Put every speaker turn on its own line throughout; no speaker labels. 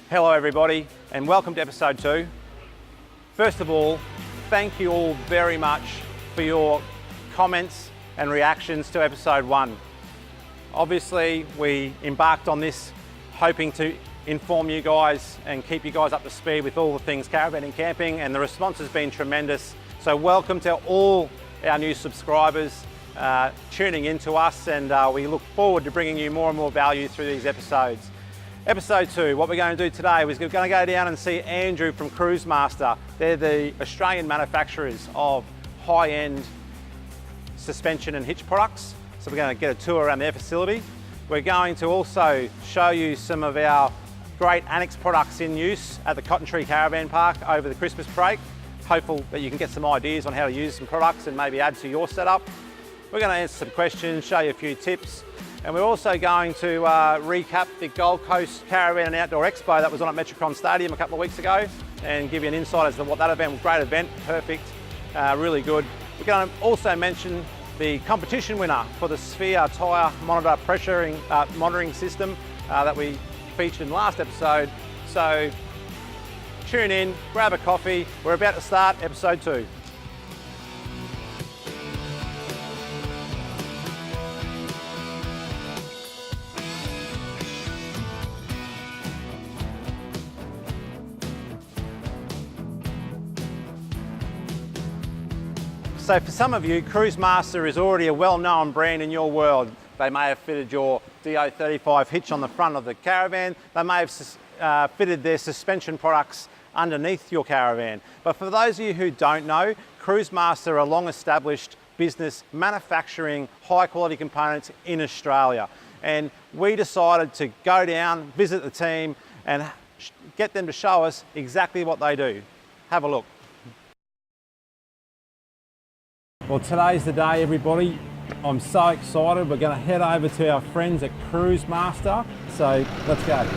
Hello everybody and welcome to episode 2. First of all, thank you all very much for your comments and reactions to episode 1. Obviously we embarked on this hoping to inform you guys and keep you guys up to speed with all the things caravan and camping, and the response has been tremendous. So welcome to all our new subscribers tuning in to us, and we look forward to bringing you more and more value through these episodes. Episode 2, what we're going to do today is we're going to go down and see Andrew from Cruisemaster. They're the Australian manufacturers of high-end suspension and hitch products. So we're going to get a tour around their facility. We're going to also show you some of our Great Annexe products in use at the Cotton Tree Caravan Park over the Christmas break. Hopeful that you can get some ideas on how to use some products and maybe add to your setup. We're going to answer some questions, show you a few tips. And we're also going to recap the Gold Coast Caravan and Outdoor Expo that was on at Metricon Stadium a couple of weeks ago and give you an insight as to what that event was. Great event, perfect, really good. We're going to also mention the competition winner for the Sphere tyre monitor monitoring system that we featured in the last episode. So tune in, grab a coffee. We're about to start episode 2. So for some of you, Cruisemaster is already a well-known brand in your world. They may have fitted your DO35 hitch on the front of the caravan. They may have fitted their suspension products underneath your caravan. But for those of you who don't know, Cruisemaster are a long-established business manufacturing high-quality components in Australia. And we decided to go down, visit the team, and get them to show us exactly what they do. Have a look. Well, today's the day, everybody. I'm so excited. We're going to head over to our friends at Cruisemaster. So let's go.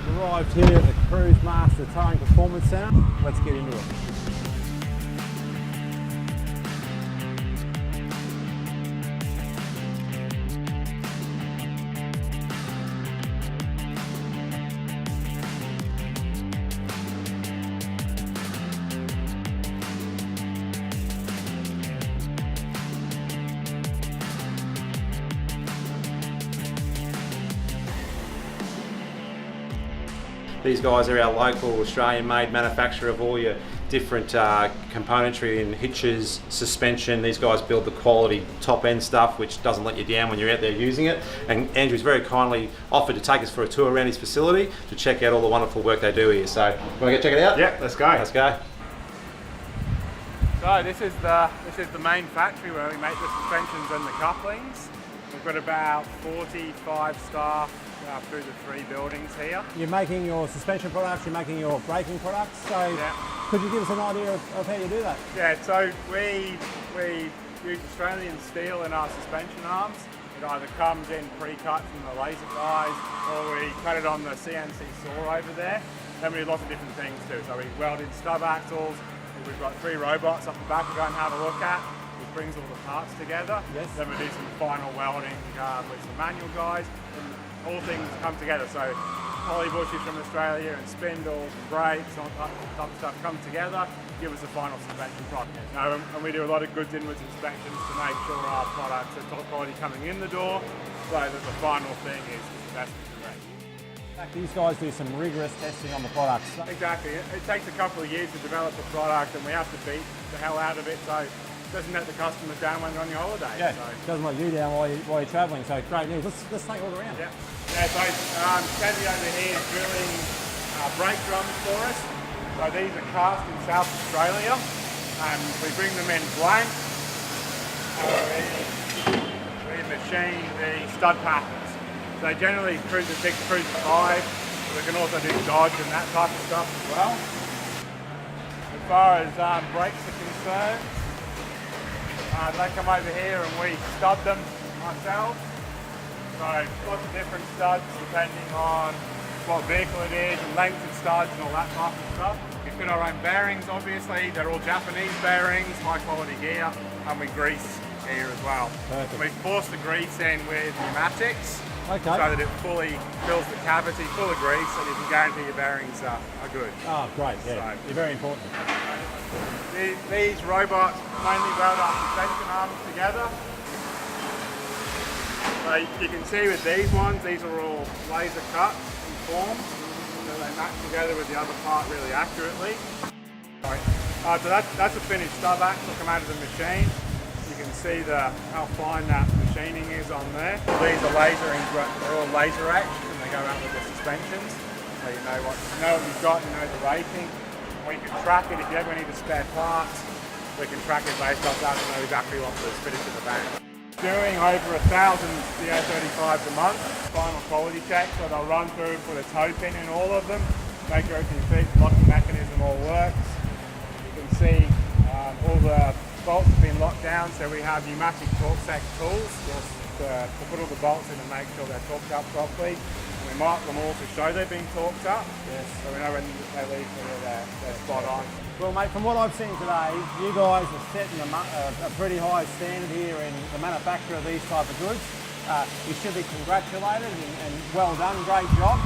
We've arrived here at the Cruisemaster Towing Performance Centre. Let's get into it. These guys are our local Australian-made manufacturer of all your different componentry and hitches, suspension. These guys build the quality top-end stuff which doesn't let you down when you're out there using it. And Andrew's very kindly offered to take us for a tour around his facility to check out all the wonderful work they do here. So, want to go check it out?
Yeah, let's go.
Let's go.
So this is the main factory where we make the suspensions and the couplings. We've got about 45 staff through the 3 buildings here.
You're making your suspension products, you're making your braking products, so yeah. Could you give us an idea of how you do that?
Yeah, so we use Australian steel in our suspension arms. It either comes in pre-cut from the laser guys, or we cut it on the CNC saw over there. Then we do lots of different things too. So we welded stub axles, we've got 3 robots up the back we're going to have a look at, which brings all the parts together. Yes. Then we do some final welding with some manual guys. All things come together, so poly bushes from Australia and spindles and brakes and all that type of stuff come together, give us a final suspension product. And we do a lot of goods inwards inspections to make sure our products are top quality coming in the door, so that the final thing is the best we can make.
In fact, these guys do some rigorous testing on the products.
Exactly. It takes a couple of years to develop a product, and we have to beat the hell out of it, so doesn't let the customers down when they're on your holiday.
Yeah,
so.
Doesn't let you down while you're travelling, so great news. Let's take a look around.
Yeah, so Kevin over here is drilling brake drums for us. So these are cast in South Australia, and we bring them in blank. We machine the stud packers. So they generally cruise at 6, cruise at 5, but we can also do Dodge and that type of stuff as well. As far as brakes are concerned, they come over here and we stud them ourselves. So lots of different studs depending on what vehicle it is and length of studs and all that type of stuff. We fit our own bearings, obviously. They're all Japanese bearings, high quality gear, and we grease here as well.
Perfect.
We force the grease in with pneumatics,
Okay.
so that it fully fills the cavity full of grease, and you can guarantee your bearings are good.
Oh, great, yeah,
So,
they're very important.
these robots mainly weld our suspension arms together. So you can see with these ones, these are all laser cut and formed, so they match together with the other part really accurately. So that's a finished stub axle come out of the machine. You can see how fine that machining is on there. These are they're all laser etched, and they go out with the suspensions. So you know what you've got, you know the rating. We can track it if you ever need a spare parts. We can track it based off that and know exactly what was fitted to the van. Doing over 1,000 CO35s a month. Final quality check, so they'll run through, put a toe pin in all of them, make sure everything fits, the locking mechanism all works. You can see all the bolts have been locked down, so we have pneumatic torque set tools just to put all the bolts in and make sure they're torqued up properly. And we mark them all to show they've been torqued up, so we know when they leave they're spot on.
Well, mate, from what I've seen today, you guys are setting a pretty high standard here in the manufacture of these type of goods. You should be congratulated and well done, great job.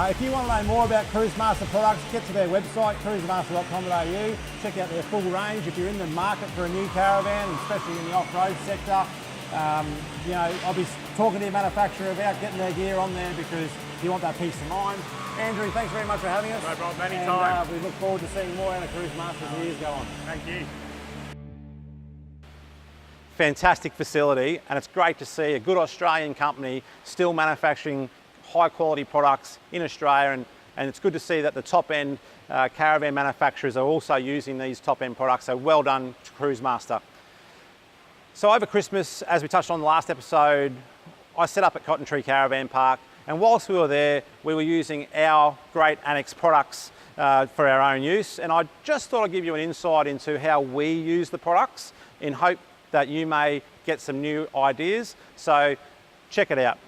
If you want to know more about Cruisemaster products, get to their website, cruisemaster.com.au, check out their full range. If you're in the market for a new caravan, especially in the off-road sector, you know, I'll be talking to your manufacturer about getting their gear on there because you want that peace of mind. Andrew, thanks very much for having us.
No problem, anytime.
We look forward to seeing more out of Cruisemaster as the years go on.
Thank you.
Fantastic facility, and it's great to see a good Australian company still manufacturing high quality products in Australia, and it's good to see that the top end caravan manufacturers are also using these top end products, so well done to Cruisemaster. So over Christmas, as we touched on the last episode, I set up at Cotton Tree Caravan Park, and whilst we were there, we were using our Great Annexe products for our own use, and I just thought I'd give you an insight into how we use the products in hope that you may get some new ideas, so check it out.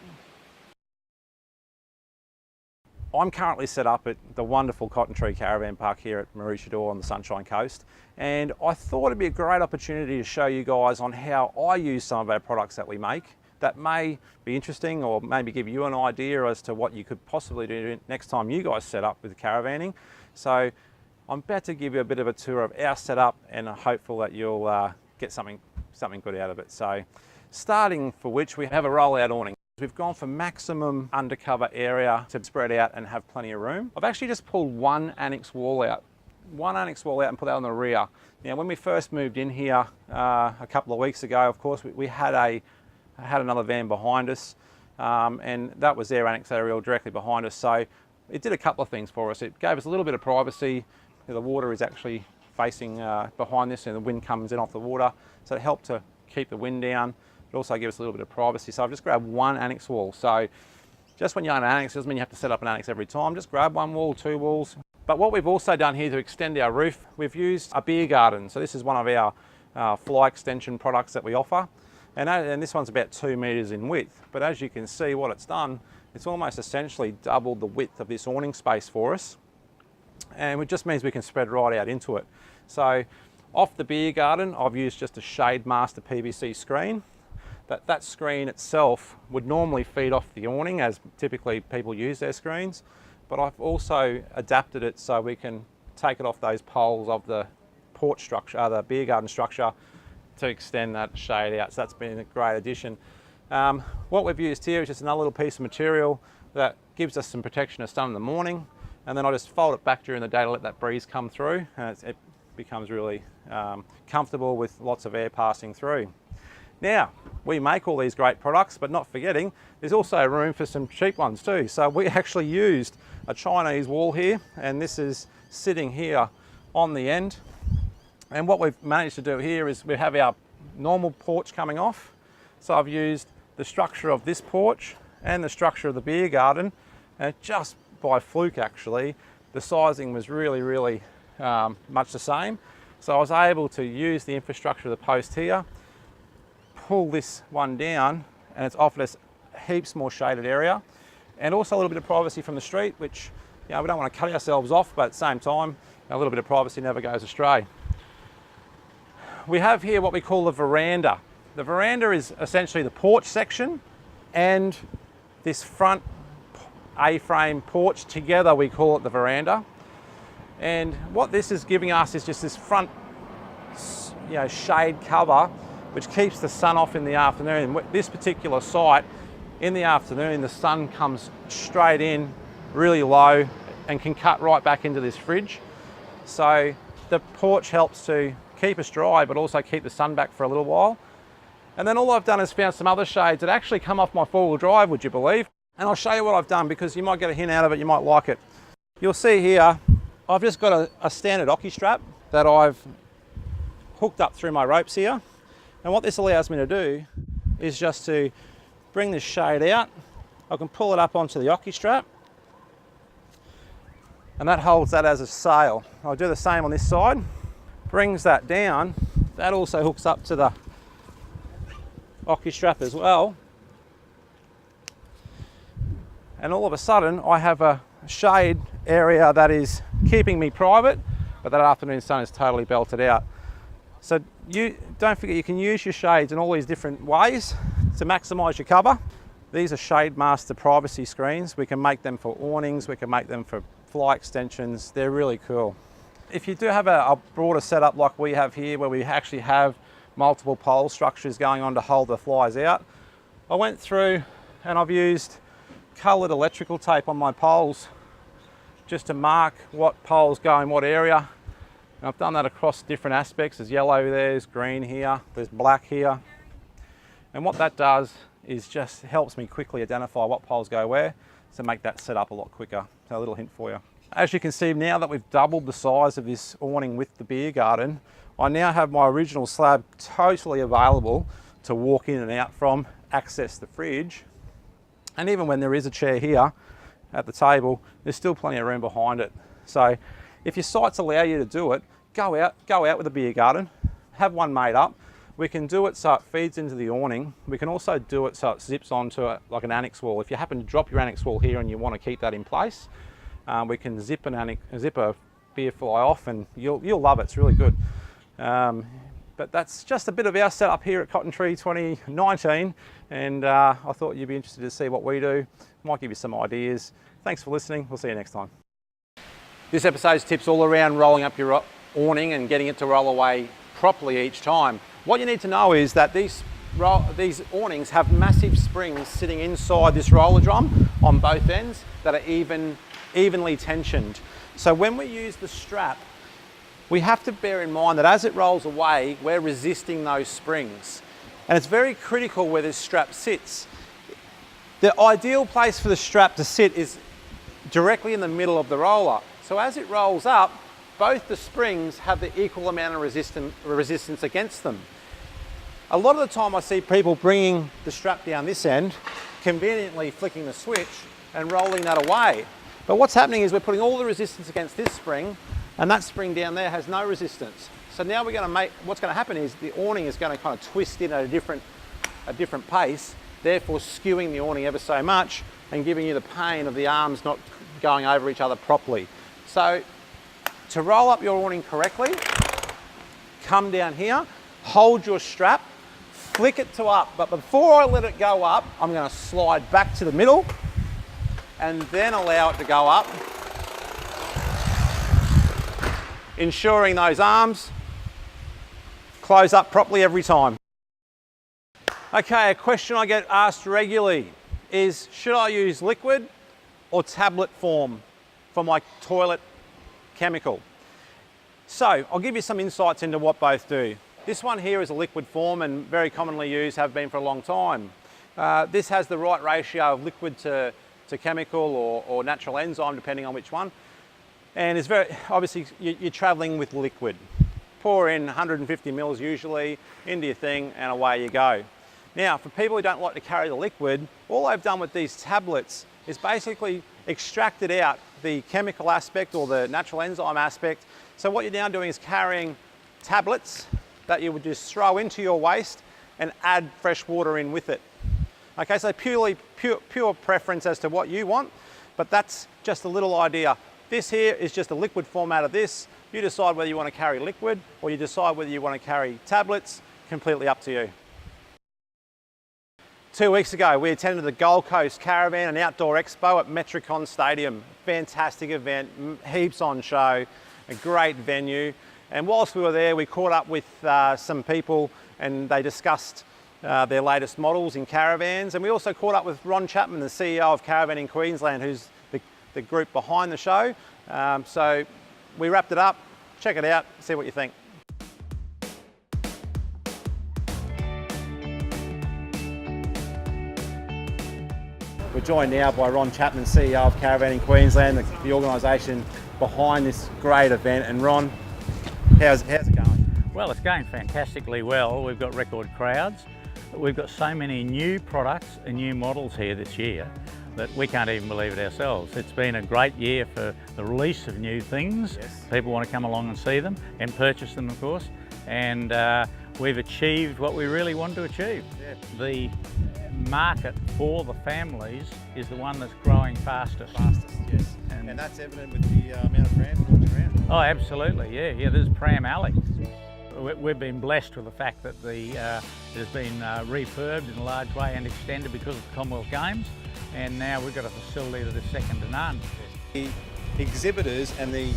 I'm currently set up at the wonderful Cotton Tree Caravan Park here at Maroochydore on the Sunshine Coast, and I thought it'd be a great opportunity to show you guys on how I use some of our products that we make that may be interesting, or maybe give you an idea as to what you could possibly do next time you guys set up with caravanning. So I'm about to give you a bit of a tour of our setup, and I'm hopeful that you'll get something good out of it. So starting for which we have a rollout awning. We've gone for maximum undercover area to spread out and have plenty of room. I've actually just pulled one annex wall out and put that on the rear. Now when we first moved in here a couple of weeks ago, of course we had another van behind us, and that was their annex aerial directly behind us, so it did a couple of things for us. It gave us a little bit of privacy. The water is actually facing behind this, and the wind comes in off the water, so it helped to keep the wind down. It also gives us a little bit of privacy. So I've just grabbed one annex wall. So just when you're on an annex, doesn't mean you have to set up an annex every time. Just grab one wall, two walls. But what we've also done here to extend our roof, we've used a beer garden. So this is one of our fly extension products that we offer. And this one's about 2 meters in width. But as you can see what it's done, it's almost essentially doubled the width of this awning space for us. And it just means we can spread right out into it. So off the beer garden, I've used just a Shade Master PVC screen. That screen itself would normally feed off the awning, as typically people use their screens, but I've also adapted it so we can take it off those poles of the porch structure, the beer garden structure, to extend that shade out. So that's been a great addition. What we've used here is just another little piece of material that gives us some protection of sun in the morning, and then I just fold it back during the day to let that breeze come through, and it becomes really comfortable with lots of air passing through. Now, we make all these great products, but not forgetting, there's also room for some cheap ones too. So we actually used a Chinese wall here, and this is sitting here on the end. And what we've managed to do here is we have our normal porch coming off. So I've used the structure of this porch and the structure of the beer garden, and just by fluke actually, the sizing was really much the same. So I was able to use the infrastructure of the post here, pull this one down, and it's offered us heaps more shaded area, and also a little bit of privacy from the street, which, you know, we don't want to cut ourselves off, but at the same time, a little bit of privacy never goes astray. We have here what we call the veranda. The veranda is essentially the porch section and this front A-frame porch together, we call it the veranda. And what this is giving us is just this front, shade cover, which keeps the sun off in the afternoon. This particular site, in the afternoon, the sun comes straight in really low and can cut right back into this fridge. So the porch helps to keep us dry, but also keep the sun back for a little while. And then all I've done is found some other shades that actually come off my four-wheel drive, would you believe? And I'll show you what I've done because you might get a hint out of it, you might like it. You'll see here, I've just got a standard ocky strap that I've hooked up through my ropes here. And what this allows me to do is just to bring this shade out. I can pull it up onto the ocky strap and that holds that as a sail. I'll do the same on this side. Brings that down. That also hooks up to the ocky strap as well. And all of a sudden I have a shade area that is keeping me private, but that afternoon sun is totally belted out. So don't forget you can use your shades in all these different ways to maximise your cover. These are Shade Master privacy screens. We can make them for awnings, we can make them for fly extensions. They're really cool. If you do have a broader setup like we have here, where we actually have multiple pole structures going on to hold the flies out, I went through and I've used coloured electrical tape on my poles just to mark what poles go in what area. And I've done that across different aspects. There's yellow there, there's green here, there's black here. And what that does is just helps me quickly identify what poles go where to make that set up a lot quicker. So a little hint for you. As you can see, now that we've doubled the size of this awning with the beer garden, I now have my original slab totally available to walk in and out from, access the fridge. And even when there is a chair here at the table, there's still plenty of room behind it. So if your sites allow you to do it, go out with a beer garden, have one made up. We can do it so it feeds into the awning. We can also do it so it zips onto it like an annex wall. If you happen to drop your annex wall here and you want to keep that in place, we can zip a beer fly off and you'll love it. It's really good. But that's just a bit of our setup here at Cotton Tree 2019, and I thought you'd be interested to see what we do. Might give you some ideas. Thanks for listening. We'll see you next time. This episode's tips all around rolling up your awning and getting it to roll away properly each time. What you need to know is that these awnings have massive springs sitting inside this roller drum on both ends that are evenly tensioned. So when we use the strap, we have to bear in mind that as it rolls away, we're resisting those springs. And it's very critical where this strap sits. The ideal place for the strap to sit is directly in the middle of the roller. So as it rolls up, both the springs have the equal amount of resistance against them. A lot of the time I see people bringing the strap down this end, conveniently flicking the switch and rolling that away. But what's happening is we're putting all the resistance against this spring, and that spring down there has no resistance. So now what's going to happen is the awning is going to kind of twist in at a different pace, therefore skewing the awning ever so much and giving you the pain of the arms not going over each other properly. So to roll up your awning correctly, come down here, hold your strap, flick it to up, but before I let it go up, I'm going to slide back to the middle and then allow it to go up, ensuring those arms close up properly every time. Okay, a question I get asked regularly is, should I use liquid or tablet form for my toilet chemical? So I'll give you some insights into what both do. This one here is a liquid form and very commonly used, have been for a long time. This has the right ratio of liquid to chemical or natural enzyme, depending on which one. And it's very, obviously you're traveling with liquid. Pour in 150 mils usually into your thing and away you go. Now, for people who don't like to carry the liquid, all I've done with these tablets is basically extracted out the chemical aspect or the natural enzyme aspect. So what you're now doing is carrying tablets that you would just throw into your waste and add fresh water in with it. Okay, so pure preference as to what you want, but that's just a little idea. This here is just a liquid format of this. You decide whether you want to carry liquid or you decide whether you want to carry tablets, completely up to you. 2 weeks ago, we attended the Gold Coast Caravan and Outdoor Expo at Metricon Stadium. Fantastic event, heaps on show, a great venue. And whilst we were there, we caught up with some people and they discussed their latest models in caravans. And we also caught up with Ron Chapman, the CEO of Caravanning Queensland, who's the group behind the show. So we wrapped it up. Check it out, see what you think. We're joined now by Ron Chapman, CEO of Caravanning Queensland, the organisation behind this great event. And Ron, how's it going?
Well, it's going fantastically well. We've got record crowds. We've got so many new products and new models here this year that we can't even believe it ourselves. It's been a great year for the release of new things.
Yes.
People want to come along and see them and purchase them, of course. And we've achieved what we really wanted to achieve.
Yeah.
The market for the families is the one that's growing fastest.
Yes. And that's evident with the amount of prams walking around.
Oh, absolutely, yeah. There's Pram Alley. We've been blessed with the fact that it has been refurbed in a large way and extended because of the Commonwealth Games, and now we've got a facility that is second to none.
The exhibitors and the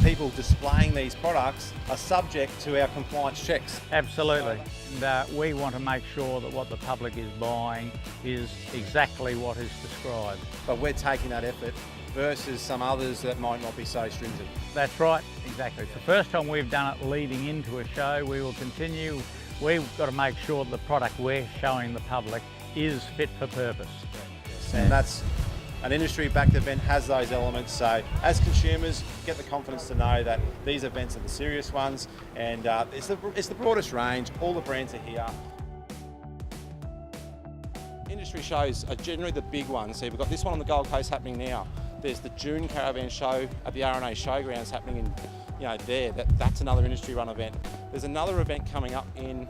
people displaying these products are subject to our compliance checks.
Absolutely. And we want to make sure that what the public is buying is exactly what is described.
But we're taking that effort versus some others that might not be so stringent.
That's right, exactly. It's the first time we've done it leading into a show. We will continue. We've got to make sure that the product we're showing the public is fit for purpose.
Yes. And that's an industry-backed event, has those elements. So as consumers, get the confidence to know that these events are the serious ones, and it's the broadest range. All the brands are here. Industry shows are generally the big ones. So we've got this one on the Gold Coast happening now. There's the June Caravan Show at the RNA Showgrounds happening in, there. That's another industry-run event. There's another event coming up in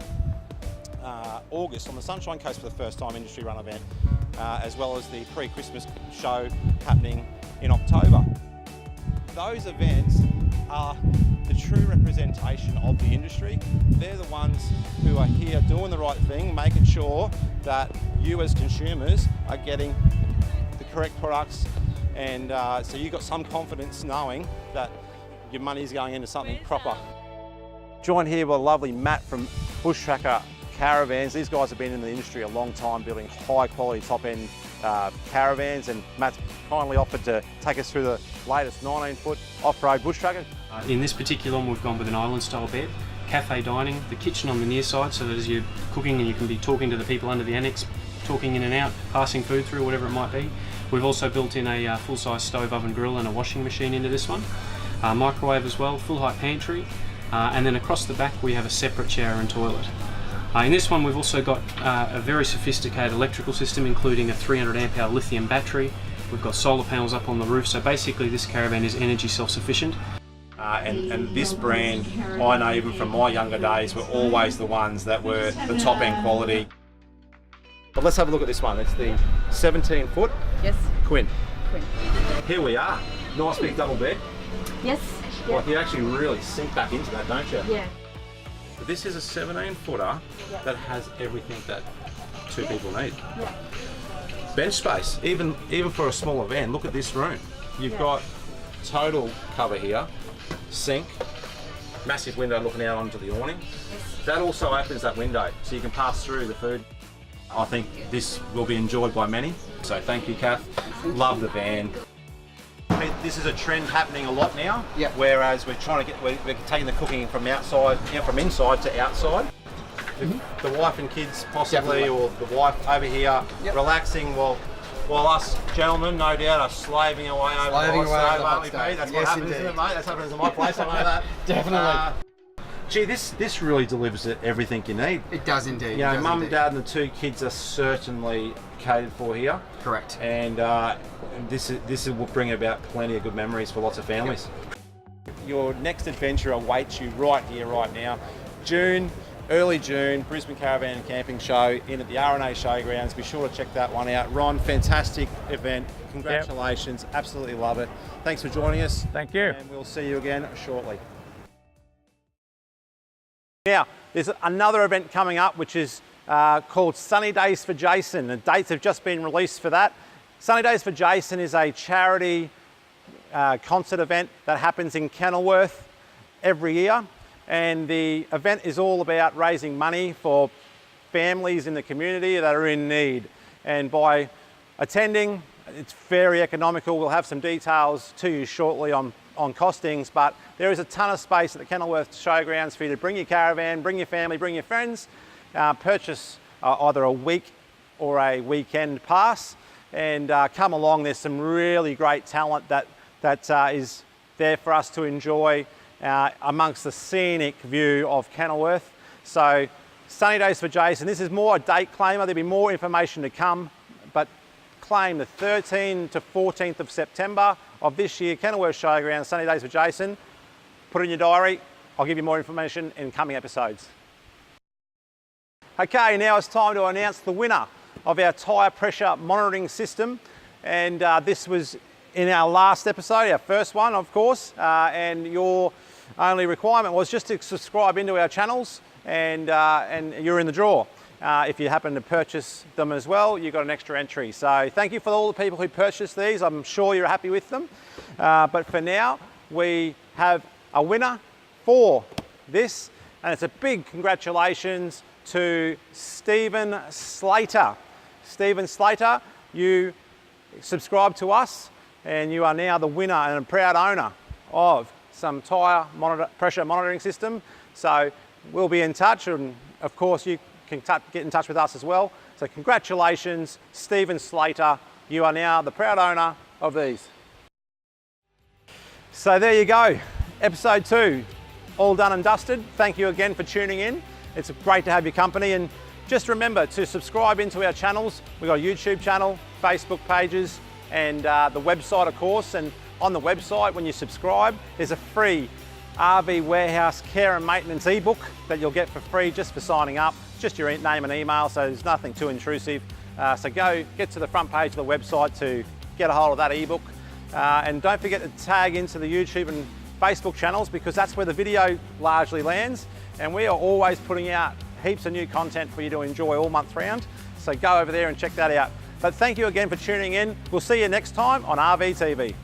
August on the Sunshine Coast for the first time, industry-run event, as well as the pre-Christmas show happening in October. Those events are the true representation of the industry. They're the ones who are here doing the right thing, making sure that you as consumers are getting the correct products, and so you've got some confidence knowing that your money's going into something proper. Joined here by lovely Matt from Bush Tracker Caravans. These guys have been in the industry a long time, building high quality top end caravans, and Matt's kindly offered to take us through the latest 19-foot off-road bush tracker.
In this particular one, we've gone with an island style bed, cafe dining, the kitchen on the near side, so that as you're cooking and you can be talking to the people under the annex, talking in and out, passing food through, whatever it might be. We've also built in a full-size stove, oven, grill and a washing machine into this one. Microwave as well, full height pantry, and then across the back we have a separate shower and toilet. In this one we've also got a very sophisticated electrical system, including a 300 amp hour lithium battery. We've got solar panels up on the roof, so basically this caravan is energy self-sufficient.
And this brand, I know even from my younger days, were always the ones that were the top end quality. But let's have a look at this one. It's the 17-foot
Yes,
Quinn.
Quinn.
Here we are. Nice big double bed.
Yes.
Like you actually really sink back into that, don't you?
Yeah.
But this is a 17-footer that has everything that two people need.
Yeah.
Bench space, even for a small event. Look at this room. You've got total cover here, sink, massive window looking out onto the awning. That also opens that window so you can pass through the food. I think this will be enjoyed by many. So thank you, Kath. Love the van. I mean, this is a trend happening a lot now.
Yep.
Whereas we're taking the cooking from outside, from inside to outside. The wife and kids possibly, or the wife over here relaxing while us gentlemen, no doubt, are slaving away over the stove, aren't we, Pete? That's what happens, isn't it, mate? That's what happens in my place, I know that.
Definitely.
Gee, this really delivers everything you need.
It does indeed.
You know, mum, dad and the two kids are certainly catered for here.
Correct.
And this will bring about plenty of good memories for lots of families. Your next adventure awaits you right here, right now. Early June, Brisbane Caravan and Camping Show in at the RNA Showgrounds. Be sure to check that one out. Ron, fantastic event. Congratulations. Yep. Absolutely love it. Thanks for joining us.
Thank you.
And we'll see you again shortly. Now, there's another event coming up, which is called Sunny Days for Jason. The dates have just been released for that. Sunny Days for Jason is a charity concert event that happens in Kenilworth every year, and the event is all about raising money for families in the community that are in need. And by attending, it's very economical. We'll have some details to you shortly on costings, but there is a ton of space at the Kenilworth Showgrounds for you to bring your caravan, bring your family, bring your friends, purchase either a week or a weekend pass, and come along. There's some really great talent that is there for us to enjoy amongst the scenic view of Kenilworth. So Sunny Days for Jason, this is more a date claimer. There'll be more information to come, but claim the 13th to 14th of September of this year, Kenilworth Showground, Sunny Days for Jason. Put it in your diary. I'll give you more information in coming episodes. Okay, now it's time to announce the winner of our tyre pressure monitoring system. And this was in our last episode, our first one, of course. And your only requirement was just to subscribe into our channels, and you're in the draw. If you happen to purchase them as well, you've got an extra entry. So thank you for all the people who purchased these. I'm sure you're happy with them. But for now, we have a winner for this, and it's a big congratulations to Stephen Slater. Stephen Slater, you subscribe to us, and you are now the winner and a proud owner of some tyre pressure monitoring system. So we'll be in touch, and of course you can get in touch with us as well. So congratulations, Stephen Slater. You are now the proud owner of these. So there you go, episode 2, all done and dusted. Thank you again for tuning in. It's great to have your company, and just remember to subscribe into our channels. We've got a YouTube channel, Facebook pages, and the website, of course. And on the website, when you subscribe, there's a free RV warehouse care and maintenance ebook that you'll get for free just for signing up. Just your name and email, so there's nothing too intrusive. So go get to the front page of the website to get a hold of that ebook. And don't forget to tag into the YouTube and Facebook channels, because that's where the video largely lands. And we are always putting out heaps of new content for you to enjoy all month round. So go over there and check that out. But thank you again for tuning in. We'll see you next time on RV TV.